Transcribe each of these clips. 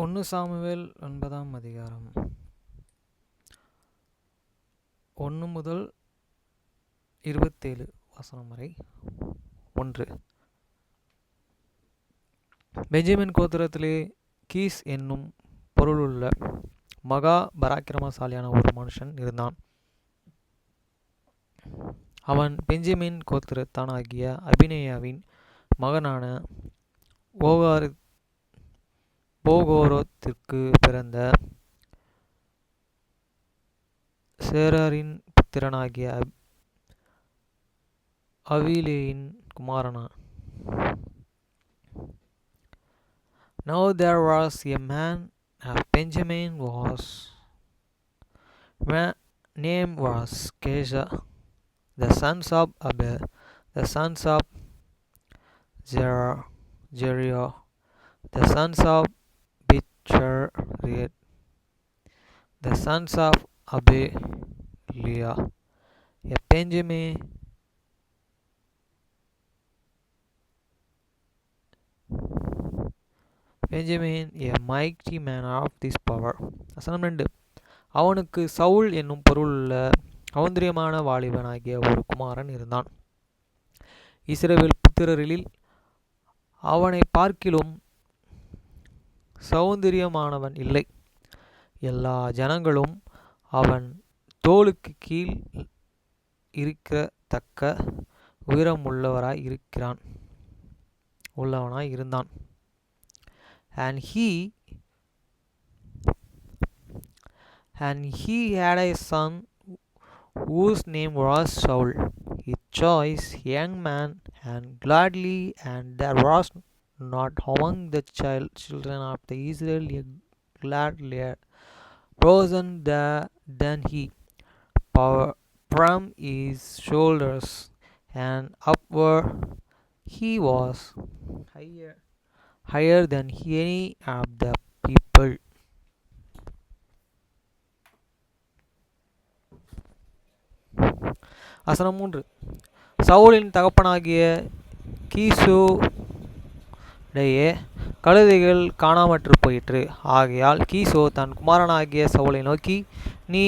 1 Samuel 9ஆம் அதிகாரம் 1 முதல் 27 வசனம் வரை. 1. பெஞ்சமின் கோத்திரத்திலே கீஸ் என்னும் பொருளுள்ள மகா பராக்கிரமசாலியான ஒரு மனுஷன் இருந்தான். அவன் பெஞ்சமின் கோத்திரத்தானாகிய அபினேயாவின் மகனான போகோரோத்திற்கு பிறந்த சேரரின் புத்திரனாகிய அவிலேயின் குமாரனான். Now there was a man of Benjamin name was Kesha, the sons of Abel, the sons of Jeriah, the sons of Bichariot, the sons of Abeliah, a Benjamin, a mighty man of this power. வசனம் 2. அவனுக்கு சவுல் என்னும் பொருளுள்ள சௌந்தரியமான வாலிபனாகிய ஒரு குமாரன் இருந்தான். இஸ்ரவேல் புத்திரரில் அவனை பார்க்கிலும் சௌந்தரியமானவன் இல்லை. எல்லா ஜனங்களும் அவன் தோளுக்கு கீழ் இருக்கத்தக்க உயரமுள்ளவனாய் இருந்தான். And he had a son whose name was Saul, a choice young man and gladly, and there was not among the children of the Israel a gladlier person than he. From his shoulders and upward he was higher than any of the people. வசனம் 3. சவுலின் தகப்பனாகிய கீசுடைய கழுதைகள் காணாமற்று போயிற்று. ஆகையால் கீசோ தன் குமாரனாகிய சவுலை நோக்கி, நீ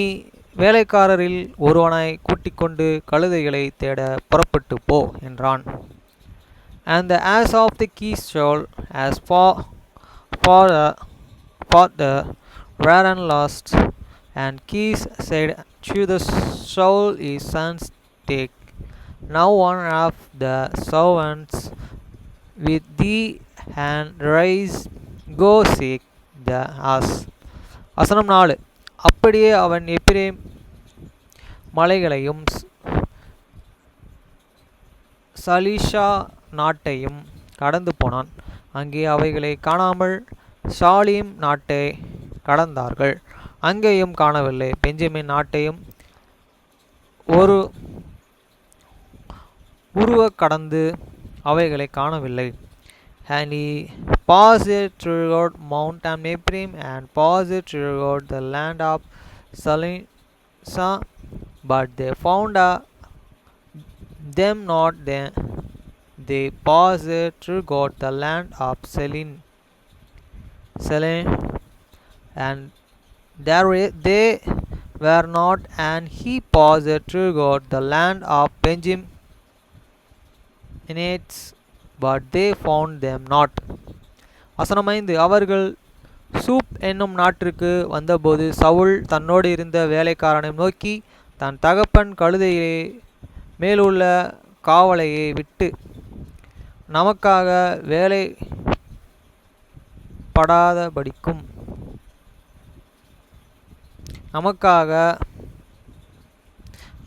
வேலைக்காரரில் ஒருவனை கூட்டிக்கொண்டு கழுதைகளை தேட புறப்பட்டு போ என்றான். And the ass of the Kis Saul as father ran lost, and Kis said to the Saul his sons, take now one of the servants with thee, and rise, go seek the ass. வசனம் 4. அப்படியே அவன் எப்பிரேம் மலைகளையும் Shalisha நாட்டையும் கடந்து போனான். அங்கே அவைகளை காணாமல் சாலீம் நாட்டை கடந்தார்கள். அங்கேயும் காணவில்லை. பெஞ்சமின் நாட்டையும் கடந்து அவைகளை காணவில்லை. And he passed throughout Mount Ephraim and passed throughout the land of Salisha, but they found them not. They passed throughout the land of Selim, and there they were not. And he passed throughout the land of Benjaminites, but they found them not. வசனம் 5. அவர்கள் soup என்னும் நாட்டிற்கு வந்தபோது சவுல் தன்னோடு இருந்த வேலைக்காரனை நோக்கி, தன் தகப்பன் கழுதையிலே மேலுள்ள காவலையை விட்டு நமக்காக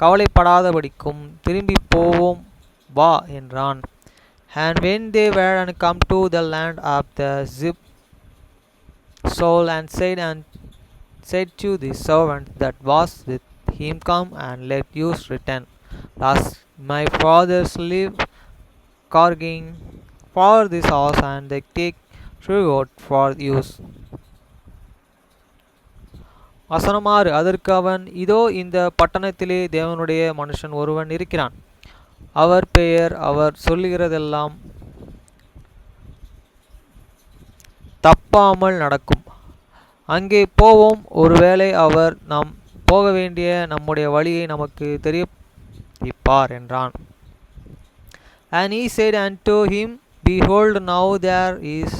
கவலைப்படாதபடிக்கும் திரும்பி போவோம் வா என்றான். And when they were come to the land of the Zip, Saul and said to the servant that was with him, come and let us return, lest my fathers live carrying for this house, and they take throughout for use. வசனம் 6. அதற்கு அவன், இதோ இந்த பட்டணத்திலே தேவனுடைய மனுஷன் ஒருவன் இருக்கிறான். அவர் பெயர் அவர் சொல்லுகிறதெல்லாம் தப்பாமல் நடக்கும். அங்கே போவோம், ஒருவேளை அவர் நாம் போக வேண்டிய நம்முடைய வழியை நமக்கு தெரிவிப்பார் என்றான். And he said unto him, Behold, now there is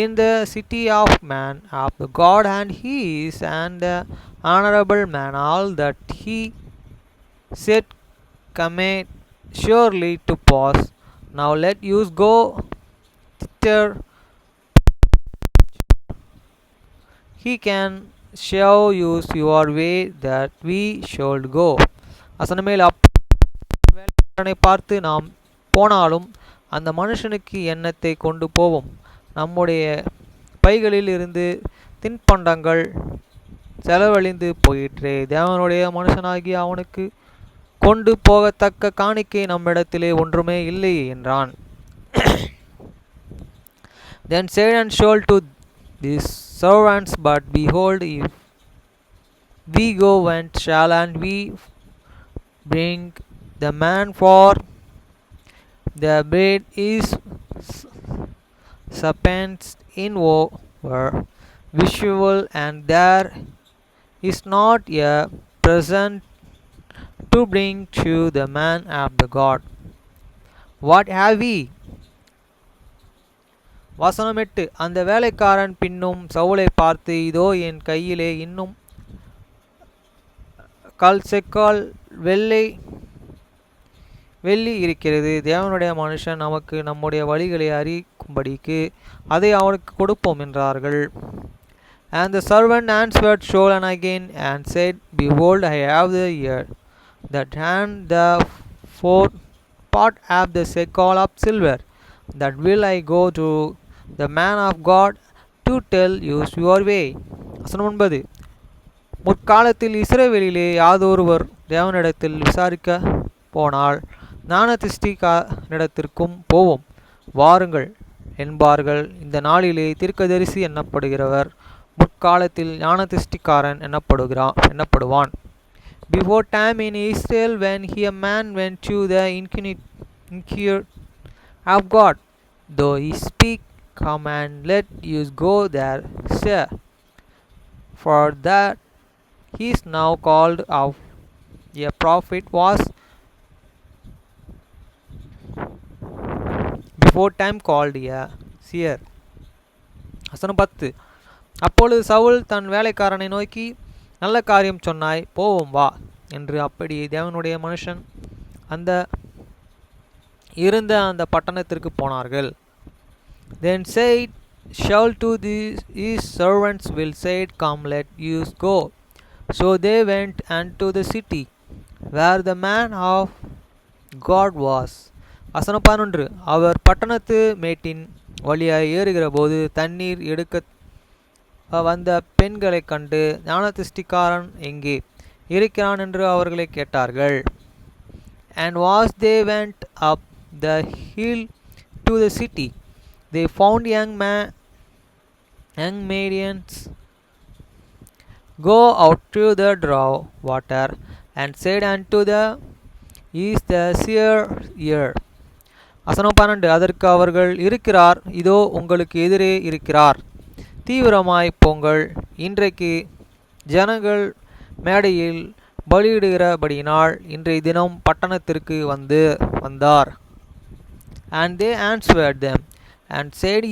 in the city of man of the God, and he is an honorable man. All that he said cometh surely to pass. Now let us go thither. He can show us your way that we should go. அசனமேல் வேலைக்காரனை பார்த்து, நாம் போனாலும் அந்த மனுஷனுக்கு எண்ணத்தை கொண்டு போவோம். நம்முடைய பைகளில் இருந்து தின்பண்டங்கள் செலவழிந்து போயிற்றே. தேவனுடைய மனுஷனாகி அவனுக்கு கொண்டு போகத்தக்க காணிக்கை நம்மிடத்திலே ஒன்றுமே இல்லை என்றான். Then said and told to these servants, But behold, if we go, whence shall and we bring the man? For the bread is spent in over visual, and there is not a present to bring to the man of the God. What have we? வசனம் 8. அந்த வேலைக்காரன் பின்னும் சவுலை பார்த்து, இதோ என் கையிலே இன்னும் கல்செக்கால் வெள்ளி இருக்கிறது. தேவனுடைய மனுஷன் நமக்கு நம்முடைய வழிகளை அறிக்கும்படிக்கு அதை அவனுக்கு கொடுப்போம் என்றார்கள். And the servant answered Solon again and said, Behold, I have the ear that and the fourth part of the shekel of silver, that will I go to the man of God to tell you your way. வசனம் 9. முற்காலத்தில் இஸ்ரவேலிலே யாதொருவர் தேவனிடத்தில் விசாரிக்க போனால் ஞானதிஷ்டிகாரிடத்திற்கும் போவோம் வாருங்கள் என்பார்கள். இந்த நாளிலே தீர்க்கதரிசி எண்ணப்படுகிறவர் முற்காலத்தில் ஞானதிஷ்டிகாரன் எண்ணப்படுவான். Before time in Israel, when a man went to the inquiry of God, though he speak, Come and let us go there, sir. For that he is now called of a prophet was before time called a seer. வசனம் 10. அப்பொழுது சவுல் தன் வேலைக்காரனை நோக்கி, நல்ல காரியம் சொன்னாய், போவோம் வா என்று. அப்படி தேவனுடைய மனுஷன் இருந்த அந்த பட்டணத்திற்கு போனார்கள். Then said Shaul to his servants, will said, Come, let us go. So they went unto the city where the man of God was. வசனம் 11. அவர் பட்டணத்து மேட்டின் வழியாய் ஏறுகிற போது தண்ணீர் எடுக்க வந்த பெண்களை கண்டு, ஞானதிஷ்டிகாரன் எங்கே இருக்கிறான் என்று அவர்களை கேட்டார்கள். And as they went up the hill to the city, they found young maidens go out to the draw water, and said unto them, Is the seer here? வசனம் 12. அதற்கு அவர்கள், இருக்கிறார், இதோ உங்களுக்கு எதிரே இருக்கிறார், தீவிரமாய் போங்கள், இன்றைக்கு ஜனங்கள் மேடையில் பலியிடுகிறபடியினால் இன்றைய தினம் பட்டணத்திற்கு வந்தார். And they answered them and said,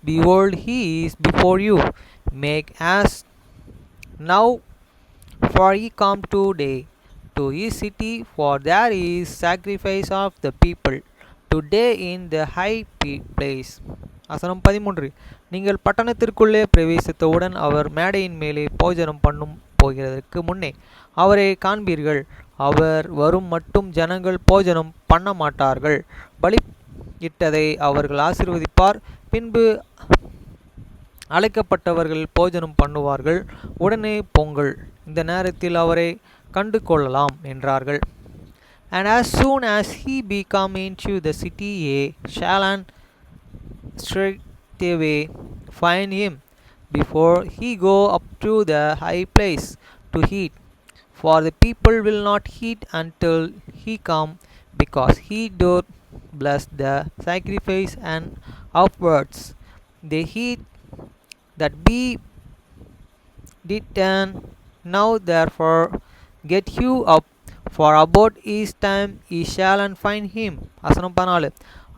Behold, he is before you. Make haste now, for he come today to his city, for there is sacrifice of the people today in the high place. வசனம் 13. நீங்கள் பட்டணத்திற்குள்ளே பிரவேசித்தவுடன் அவர் மேடையின் மேலே போஜனம் பண்ணும் போகிறதற்கு முன்னே அவரை காண்பீர்கள். அவர் வரும் மட்டும் ஜனங்கள் போஜனம் பண்ண மாட்டார்கள். பலியிட்டதை அவர்கள் ஆசீர்வதிப்பார். பின்பு அழைக்கப்பட்டவர்கள் போஜனம் பண்ணுவார்கள். உடனே பொங்கல், இந்த நேரத்தில் அவரை கண்டு கொள்ளலாம் என்றார்கள். And as soon as he be come into the city, ye shall straightway find him, before he go up to the high place to eat. For the people will not eat until he come, because he doth bless the sacrifice, and afterwards they eat that be 10. Now therefore get you up, for about his time ye shall and find him. வசனம் 14.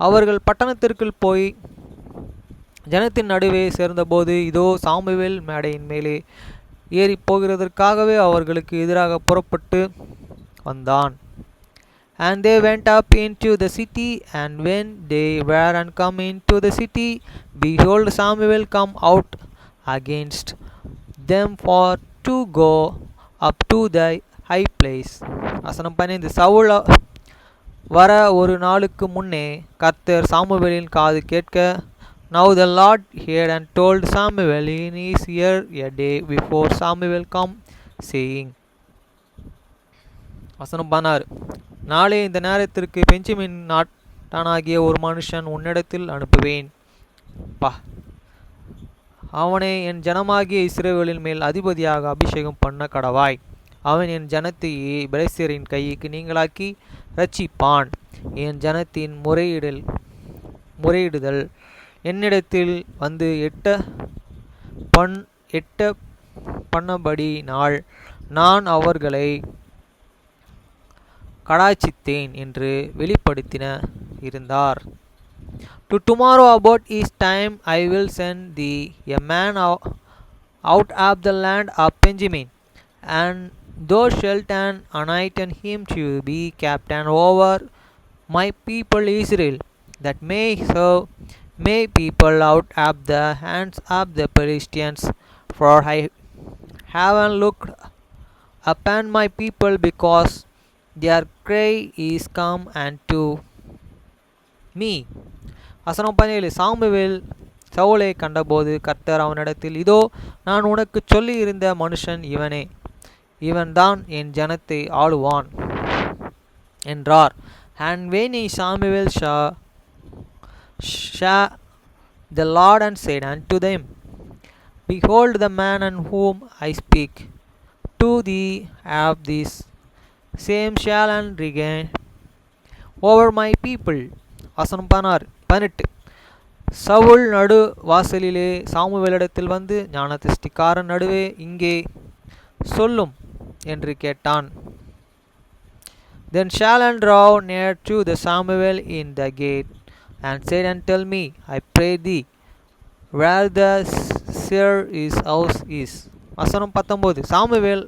அவர்கள் பட்டணத்திற்குள் போய் ஜனத்தின் நடுவே சேர்ந்தபோது இதோ Samuel மேடையின் மேலே ஏறி போகிறதற்காகவே அவர்களுக்கு எதிராக புறப்பட்டு வந்தான். And they went up into the city, and when they were and come into the city, behold, Samuel come out against them for to go up to the high place. வசனம் 15. சவுல் வர ஒரு நாளுக்கு முன்னே கர்த்தர் சாமுவேலின் காது கேட்க, Now the Lord heard and told Samuel in his ear a day before Samuel come, saying. வசனம் 16. நாளே இந்த நேரத்திற்கு பெஞ்சமின் நாட்டானாகிய ஒரு மனுஷன் உன்னிடத்தில் அனுப்புவேன். அவனை என் ஜனமாகிய இஸ்ரவேலின் மேல் அதிபதியாக அபிஷேகம் பண்ண கடவாய். அவன் என் ஜனத்தையே பெலிஸ்தரின் கைக்கு நீங்களாக்கி இரட்சிப்பான். என் ஜனத்தின் முறையிடுதல் என்னிடத்தில் வந்து எட்ட பண்ணபடினால் நான் அவர்களை கடாட்சித்தேன் என்று வெளிப்படுத்தின இருந்தார். To tomorrow about his time I will send thee a man out of the land of Benjamin, and thou shalt anoint him to be captain over my people Israel, that may serve my people out of the hands of the Philistines, for I haven't looked upon my people, because their cry is come unto me. வசனம் 17. Samuel சவுலை கண்டபோது கர்த்தர் அவனிடத்தில், இதோ நான் உனக்கு சொல்லி இருந்த மனுஷன் இவனே, இவன்தான் என் ஜனத்தை ஆளுவான் என்றார். And when Samuel saw the Lord and said unto them, Behold, the man on whom I speak to thee of this same shall and reign over my people. வசனம் 18. சவுல் நடு வாசலிலே சாமுவேலிடத்தில் வந்து, ஞான திருஷ்டிக்காரன் நடுவே இங்கே சொல்லும் என்று கேட்டான். Then Shallun draw near to the Samuel in the gate, and said, And tell me, I pray thee, where the seer his house is. வசனம் 19. சாமுவேல்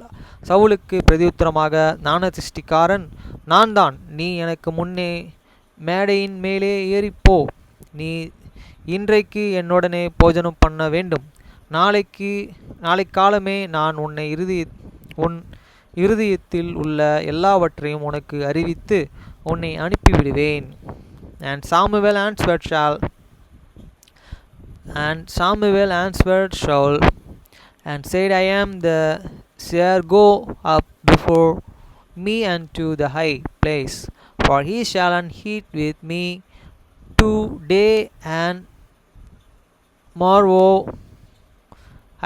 சவுலுக்கு பிரதியுத்தரமாக, ஞான திருஷ்டிக்காரன் நான் தான். நீ எனக்கு முன்னே மேடையின் மேலே ஏறிப்போ. நீ இன்றைக்கு என்னுடனே போஜனம் பண்ண வேண்டும். நாளை காலமே நான் உன் இருதயத்தில் உள்ள எல்லாவற்றையும் உனக்கு அறிவித்து உன்னை அனுப்பிவிடுவேன். And Samuel answered Saul and said, I am the seer, go up before me unto the high place, for he shall eat with me today and tomorrow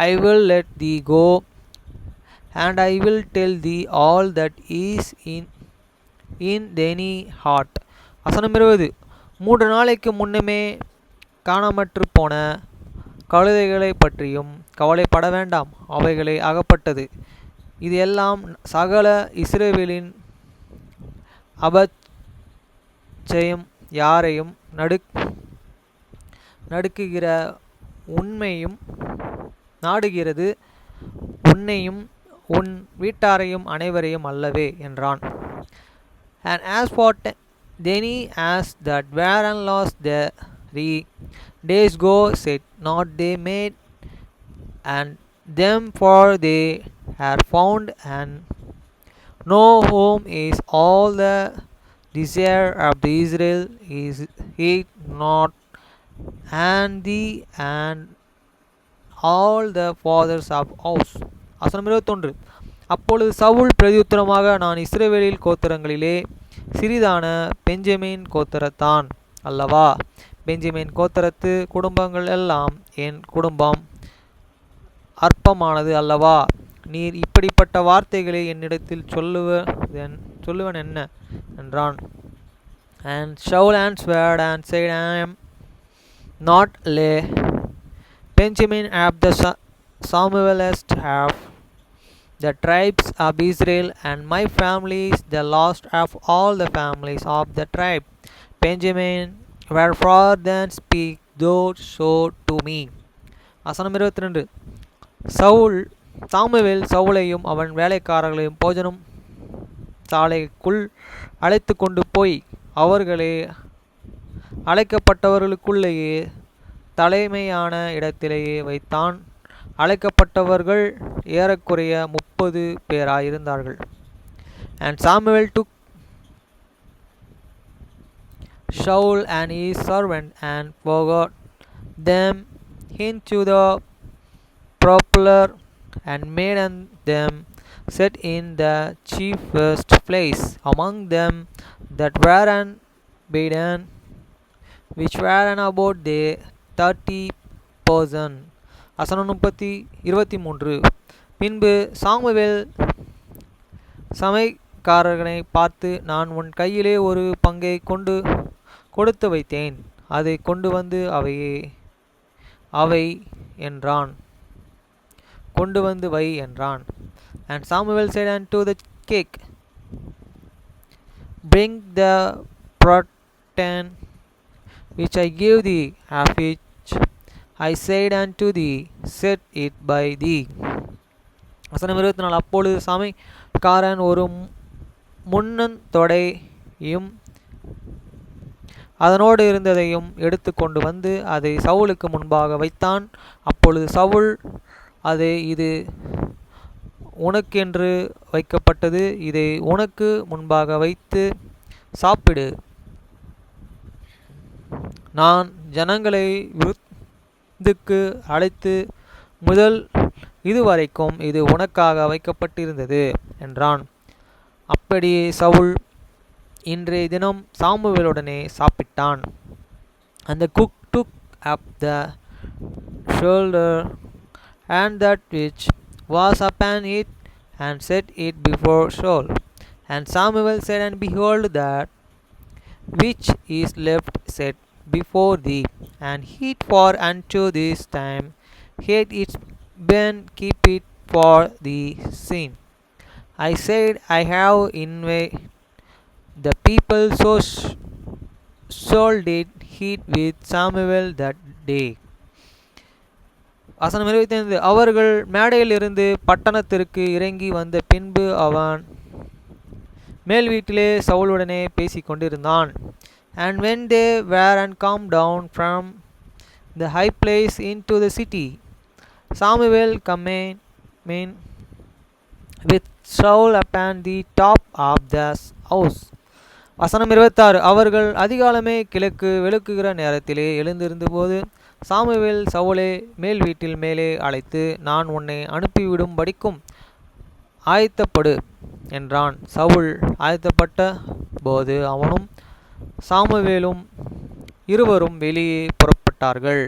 I will let thee go, and I will tell thee all that is in thine heart. வசனம் 20. 3 நாளைக்கு முன்னமே காணாமற்று போன கழுதைகளை பற்றியும் கவலைப்பட வேண்டாம், அவைகளை அகப்பட்டது. இது எல்லாம் சகல இஸ்ரவேலின் அபச்சயம் யாரையும் நடுக்குகிற உண்மையும் நாடுகிறது, உன்னையும் உன் வீட்டாரையும் அனைவரையும் அல்லவே என்றான். And as for then as that were and lost 3 days go, said not they made and them, for they are found, and know whom is all the desire of the Israel is it not, and thee and all the fathers of house. வசனம் 21. அப்பொழுது சவுல் பிரதியுத்தரமாக, நான் இஸ்ரவேலில் கோத்திரங்களிலே சிறிதான Benjamin கோத்திரத்தான் அல்லவா? Benjamin கோத்திரத்து குடும்பங்கள் எல்லாம் என் குடும்பம் அற்பமானது அல்லவா? நீர் இப்படிப்பட்ட வார்த்தைகளை என்னிடத்தில் சொல்லுவன் என்ன என்றான். And Saul answered and said, I am not Benjamin of the Samuelist have the tribes of Israel, and my family is the last of all the families of the tribe Benjamin. Wherefore then speak thou so to me. வசனம் 22. Saul Samuel சவுலையும் அவன் வேலைக்காரர்களையும் போஜனம் சாலைக்குள் அழைத்து கொண்டு போய் அவர்களே அழைக்கப்பட்டவர்களுக்குள்ளேயே தலைமையான இடத்திலேயே வைத்தான். அழைக்கப்பட்டவர்கள் ஏறக்குறைய 30 பேராயிருந்தார்கள். And Samuel took Saul and his servant and forgot them into the popular and made them sit in the chiefest place among them that were bidden, which were about the 30,000. வசனம் 23. பின்பு சாமுவேல் சமைக்காரர்களை பார்த்து, நான் உன் கையிலே ஒரு பங்கை கொடுத்து வைத்தேன், அதை கொண்டு வந்து அவை என்றான். கொண்டு வந்து வை என்றான். And Samuel said unto the cake, bring the protein which I gave thee, of which I said unto thee, set it by thee. வசனம் 24. அப்பொழுது சமைக்காரன் ஒரு முன்னந்தொடையும் அதனோடு இருந்ததையும் எடுத்து கொண்டு வந்து அதை சவுலுக்கு முன்பாக வைத்தான். அப்பொழுது சவுல், இது உனக்கென்று வைக்கப்பட்டது, இதை உனக்கு முன்பாக வைத்து சாப்பிடு. நான் ஜனங்களை விருந்துக்கு அழைத்து முதல் இதுவரைக்கும் இது உனக்காக வைக்கப்பட்டிருந்தது என்றான். அப்படியே சவுல் இன்றைய தினம் சாமுவேலுடனே சாப்பிட்டான். And the cook took up the shoulder and that which was upon it, and set it before Saul. And Samuel said, and behold, that which is left set before thee, and heat for unto this time, yet it's been keep it for the sin. I said, I have invaded the people, so Saul did heat with Samuel that day. வசனம் 25. அவர்கள் மேடையிலிருந்து பட்டணத்திற்கு இறங்கி வந்த பின்பு அவன் மேல் வீட்டிலே சவுலுடனே பேசிக் கொண்டிருந்தான். And when they were come down from the high place into the city, Samuel came in with Saul upon the top of the house. வசனம் 26. அவர்கள் அதிகாலமே கிழக்கு வெளுக்குகிற நேரத்திலே எழுந்திருந்தபோது சாமுவேல் சவுலை மேல் வீட்டில் மேலே அழைத்து, நான் உன்னை அனுப்பிவிடும்படிக்கும் ஆயத்தப்படு என்றான். சவுல் ஆயத்தப்பட்ட போது அவனும் சாமுவேலும் இருவரும் வெளியே புறப்பட்டார்கள்.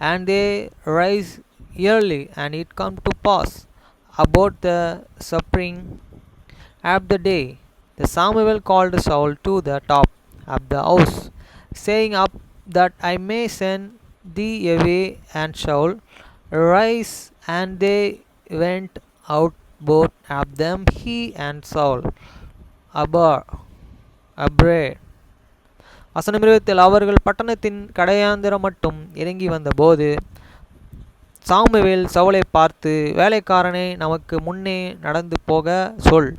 And they rise early, and it come to pass about the spring of the day, the Samuel called Saul to the top of the house, saying, up that I may send thee away. And Saul rise, and they went out both of them, he and Saul, abroad. வசனம் 27. அவர்கள் பட்டணத்தின் கடையாந்திரம் மட்டும் இறங்கி வந்தபோது Samuel சவுலை பார்த்து, வேலைக்காரனை நமக்கு முன்னே நடந்து போக சொல்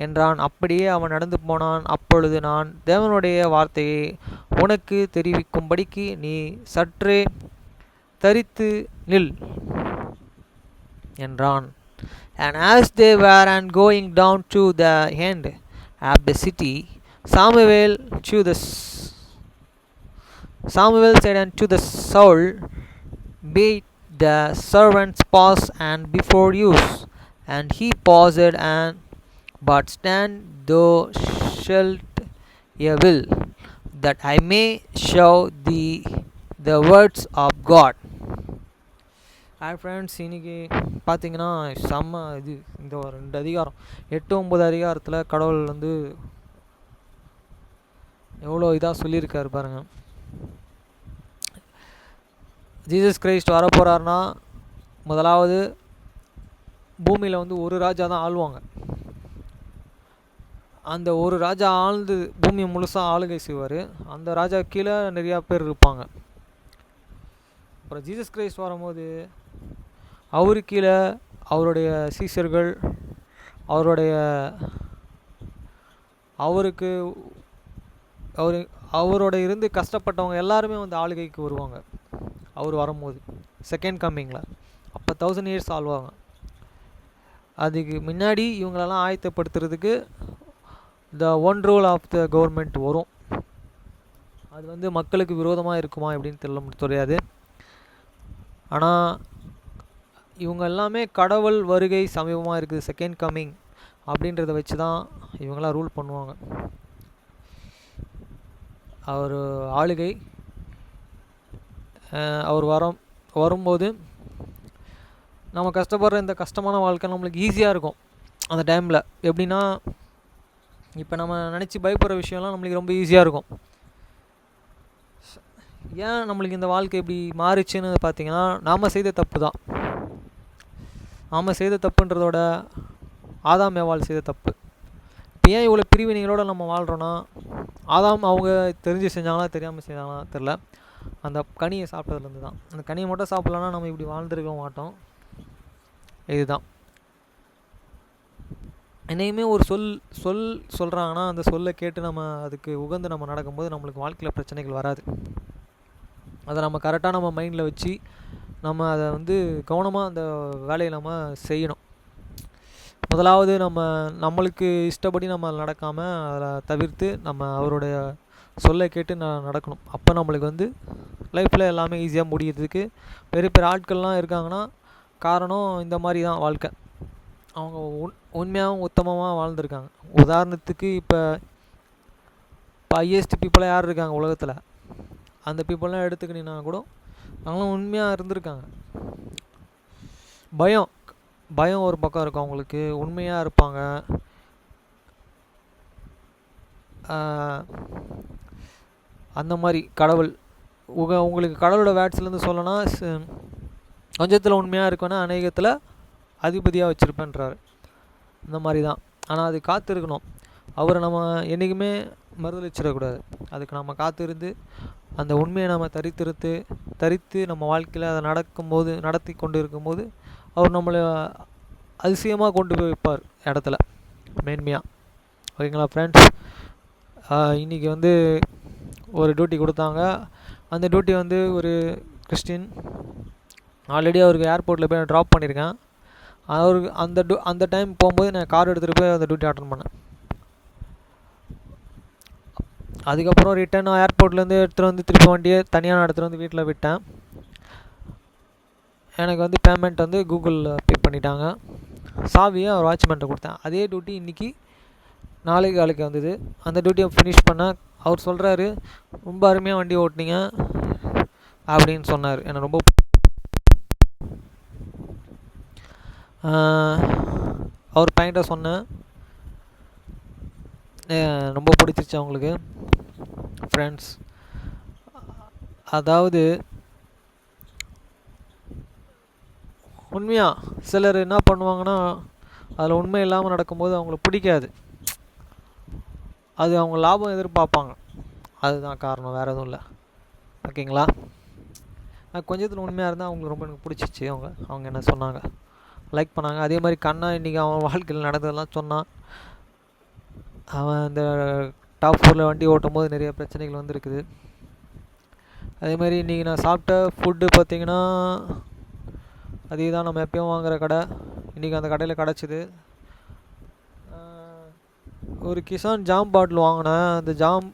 என்றான். அப்படியே அவன் நடந்து போனான். அப்பொழுது நான் தேவனுடைய வார்த்தையை உனக்கு தெரிவிக்கும்படிக்கு நீ சற்றே தரித்து நில் என்றான். And as they were going down to the end of the city, Samuel said unto the Saul, bid the servants pause and before use. And he paused, and but stand thou shalt a will, that I may show thee the words of God. Hi friends, இன்றைக்கி பார்த்தீங்கன்னா செம்ம இந்த ஒரு 2 அதிகாரம் 8-9 அதிகாரத்தில் கடவுள் எவ்வளோ இதாக சொல்லியிருக்காரு பாருங்கள். ஜீசஸ் கிரைஸ்ட் வரப்போகிறாருன்னா முதலாவது பூமியில் வந்து ஒரு ராஜா தான் ஆளுவாங்க. அந்த ஒரு ராஜா ஆழ்ந்து பூமியை முழுசாக ஆளுகை செய்வார். அந்த ராஜா கீழே நிறையா பேர் இருப்பாங்க. அப்புறம் ஜீசஸ் கிரைஸ்ட் வரும்போது அவரு கீழே அவருடைய சீஷர்கள், அவருக்கு அவரோட இருந்து கஷ்டப்பட்டவங்க எல்லாருமே வந்து ஆளுகைக்கு வருவாங்க அவர் வரும்போது செகண்ட் கம்மிங்கில். அப்போ 1000 years ஆளுவாங்க. அதுக்கு முன்னாடி இவங்களெல்லாம் ஆயத்தப்படுத்துறதுக்கு the one rule of the government வரும். அது வந்து மக்களுக்கு விரோதமாக இருக்குமா எப்படின்னு தெரியாது. ஆனால் இவங்க எல்லாமே கடவுள் வருகை சமீபமாக இருக்குது, செகண்ட் கம்மிங் அப்படின்றத வச்சு தான் இவங்களாம் ரூல் பண்ணுவாங்க. அவர் ஆளுகை அவர் வரும்போது நம்ம கஷ்டப்படுற இந்த கஷ்டமான வாழ்க்கை நம்மளுக்கு ஈஸியாக இருக்கும் அந்த டைமில். எப்படின்னா இப்போ நம்ம நினச்சி பயப்படுற விஷயம்லாம் நம்மளுக்கு ரொம்ப ஈஸியாக இருக்கும். ஏன் நம்மளுக்கு இந்த வாழ்க்கை இப்படி மாறிச்சுன்னு பார்த்தீங்கன்னா நாம் செய்த தப்பு தான். நாம் செய்த தப்புன்றதோட ஆதாம் ஏவாள் செய்த தப்பு. இப்போ ஏன் இவ்வளோ பிரிவினைகளோடு நம்ம வாழ்கிறோன்னா, ஆதாம் அவங்க தெரிஞ்சு செஞ்சாங்களா தெரியாமல் செஞ்சாங்களா தெரில, அந்த கனியை சாப்பிட்டதுலேருந்து தான். அந்த கனியை மட்டும் சாப்பிட்லன்னா நம்ம இப்படி வாழ்ந்துருக்க மாட்டோம். இதுதான் என்னையுமே ஒரு சொல்கிறாங்கன்னா அந்த சொல்லை கேட்டு நம்ம அதுக்கு உகந்து நம்ம நடக்கும்போது நம்மளுக்கு வாழ்க்கையில் பிரச்சனைகள் வராது. அதை நம்ம கரெக்டாக நம்ம மைண்டில் வச்சு நம்ம அதை வந்து கவனமாக அந்த வேலையை நம்ம செய்யணும். முதலாவது நம்மளுக்கு இஷ்டப்படி நம்ம நடக்காமல் அதை தவிர்த்து நம்ம அவருடைய சொல்லை கேட்டு நடக்கணும். அப்போ நம்மளுக்கு வந்து லைஃப்பில் எல்லாமே ஈஸியாக முடியறதுக்கு பெரிய பெரிய ஆட்கள்லாம் இருக்காங்கன்னா காரணம் இந்த மாதிரி தான் வாழ்க்கை. அவங்க உண்மையாகவும் உத்தமமாக வாழ்ந்துருக்காங்க. உதாரணத்துக்கு இப்போ ஹையஸ்ட் பீப்புளாக யார் இருக்காங்க உலகத்தில், அந்த பீப்புளெலாம் எடுத்துக்கிட்டீங்கன்னா கூட அவங்களும் உண்மையாக இருந்திருக்காங்க. பயம் ஒரு பக்கம் இருக்கும் அவங்களுக்கு, உண்மையாக இருப்பாங்க. அந்த மாதிரி கடவுள் உங்களுக்கு கடவுளோட வேர்ட்ஸ்லேருந்து சொல்லணும்னா கொஞ்சத்தில் உண்மையாக இருக்குன்னா அநேகத்தில் அதிபதியாக வச்சுருப்பேன்றார். இந்த மாதிரி தான். ஆனால் அது காத்திருக்கணும். அவரை நம்ம என்றைக்குமே மறுதளிச்சிடக்கூடாது. அதுக்கு நம்ம காத்திருந்து அந்த உண்மையை நம்ம தரித்து நம்ம வாழ்க்கையில் அதை நடத்தி கொண்டு இருக்கும்போது அவர் நம்மளை அதிசயமாக கொண்டு போய் வைப்பார் இடத்துல மேன்மையாக. ஓகேங்களா ஃப்ரெண்ட்ஸ், இன்றைக்கி வந்து ஒரு டியூட்டி கொடுத்தாங்க. அந்த டியூட்டி வந்து ஒரு கிறிஸ்டின். ஆல்ரெடி அவருக்கு ஏர்போர்ட்டில் போய் ட்ராப் பண்ணியிருக்கேன். அவருக்கு அந்த டைம் போகும்போது நான் கார் எடுத்துகிட்டு போய் அந்த டியூட்டி அட்டன் பண்ணேன். அதுக்கப்புறம் ரிட்டன் ஏர்போர்ட்லேருந்து எடுத்துகிட்டு வந்து திருப்பி வண்டியை தனியாக எடுத்துகிட்டு வந்து வீட்டில் விட்டேன். எனக்கு வந்து பேமெண்ட் வந்து கூகுளில் பே பண்ணிட்டாங்க. சாவியை அவர் வாட்ச்மேன்ட்ட கொடுத்தேன். அதே டியூட்டி இன்றைக்கி நாளைக்கு வந்தது. அந்த டியூட்டியை ஃபினிஷ் பண்ண அவர் சொல்கிறாரு, ரொம்ப அருமையாக வண்டி ஓட்டினீங்க அப்படின்னு சொன்னார். எனக்கு ரொம்ப அவர் பையன்கிட்ட சொன்னேன், ரொம்ப பிடிச்சிருச்சு அவங்களுக்கு. ஃப்ரெண்ட்ஸ், அதாவது உண்மையாக சிலர் என்ன பண்ணுவாங்கன்னா அதில் உண்மை இல்லாமல் நடக்கும்போது அவங்களுக்கு பிடிக்காது. அது அவங்க லாபம் எதிர்பார்ப்பாங்க. அதுதான் காரணம், வேறு எதுவும் இல்லை. ஓகேங்களா? கொஞ்சத்தில் உண்மையாக இருந்தால் அவங்களுக்கு ரொம்ப எனக்கு பிடிச்சிச்சு. அவங்க என்ன சொன்னாங்க, லைக் பண்ணாங்க. அதே மாதிரி கண்ணா இன்றைக்கி அவன் வாழ்க்கையில் நடந்ததெல்லாம் சொன்னான். அவன் இந்த டாப் 4 வண்டி ஓட்டும் போது நிறைய பிரச்சனைகள் வந்துருக்குது. அதே மாதிரி இன்றைக்கி நான் சாப்பிட்ட ஃபுட்டு பார்த்திங்கன்னா அதே தான், நம்ம எப்பயும் வாங்குகிற கடை. இன்றைக்கி அந்த கடையில் கிடச்சிது. ஒரு கிசான் ஜாம் பாட்டில் வாங்கினேன். அந்த ஜாம்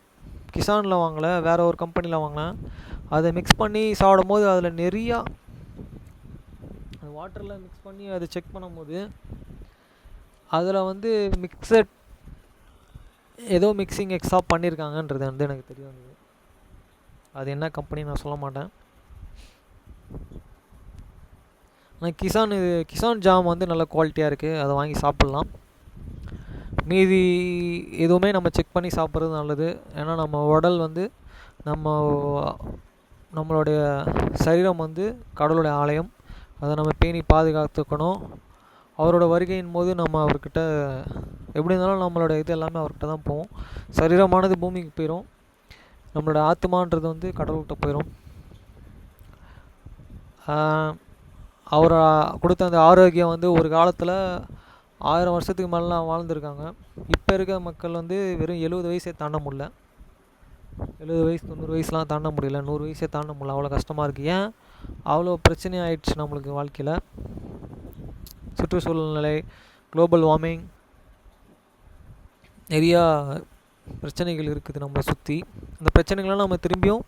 கிசானில் வாங்கலை, வேறு ஒரு கம்பெனியில் வாங்கினேன். அதை மிக்ஸ் பண்ணி சாப்பிடும் போது அதில் நிறையா வாட்டரில் மிக்ஸ் பண்ணி அதை செக் பண்ணும்போது அதில் வந்து ஏதோ மிக்சிங் எக்ஸ்ட்ரா பண்ணியிருக்காங்கன்றது வந்து எனக்கு தெரிய வந்தது. அது என்ன கம்பெனி நான் சொல்ல மாட்டேன். ஆனால் கிசான் ஜாம் வந்து நல்ல குவாலிட்டியாக இருக்குது, அதை வாங்கி சாப்பிட்லாம். மீதி எதுவுமே நம்ம செக் பண்ணி சாப்பிட்றது நல்லது. ஏன்னா நம்ம உடல் வந்து நம்மளுடைய சரீரம் வந்து கடவுளுடைய ஆலயம். அதை நம்ம பேணி பாதுகாத்துக்கணும். அவரோட வருகையின் போது நம்ம அவர்கிட்ட எப்படி இருந்தாலும் நம்மளோட இது எல்லாமே அவர்கிட்ட தான் போகும். சரீரமானது பூமிக்கு போயிடும், நம்மளோட ஆத்மான்றது வந்து கடவுள்கிட்ட போயிடும். அவர் கொடுத்த அந்த ஆரோக்கியம் வந்து ஒரு காலத்தில் 1000 வருஷத்துக்கு மேலாம் வாழ்ந்துருக்காங்க. இப்போ இருக்க மக்கள் வந்து வெறும் 70 வயசே தாண்ட முடியல. 70 வயசு 90 வயசுலாம் தாண்ட முடியல, 100 வயசே தாண்ட முடியல. அவ்வளோ கஷ்டமாக இருக்குது. ஏன் அவ்வளோ பிரச்சனை ஆயிடுச்சு நம்மளுக்கு வாழ்க்கையில்? சுற்றுச்சூழ்நிலை, குளோபல் வார்மிங், நிறையா பிரச்சனைகள் இருக்குது நம்மளை சுற்றி. அந்த பிரச்சனைகள்லாம் நம்ம திரும்பியும்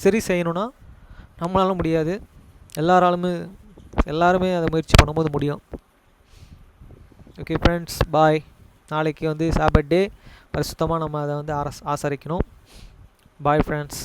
சரி செய்யணும்னா நம்மளால முடியாது, எல்லாருமே அதை முயற்சி பண்ணும்போது முடியும். ஓகே ஃப்ரெண்ட்ஸ், பாய். நாளைக்கு வந்து சாபட் டே, பரிசுத்தமாக நம்ம அதை வந்து ஆசரிக்கணும். Bye friends.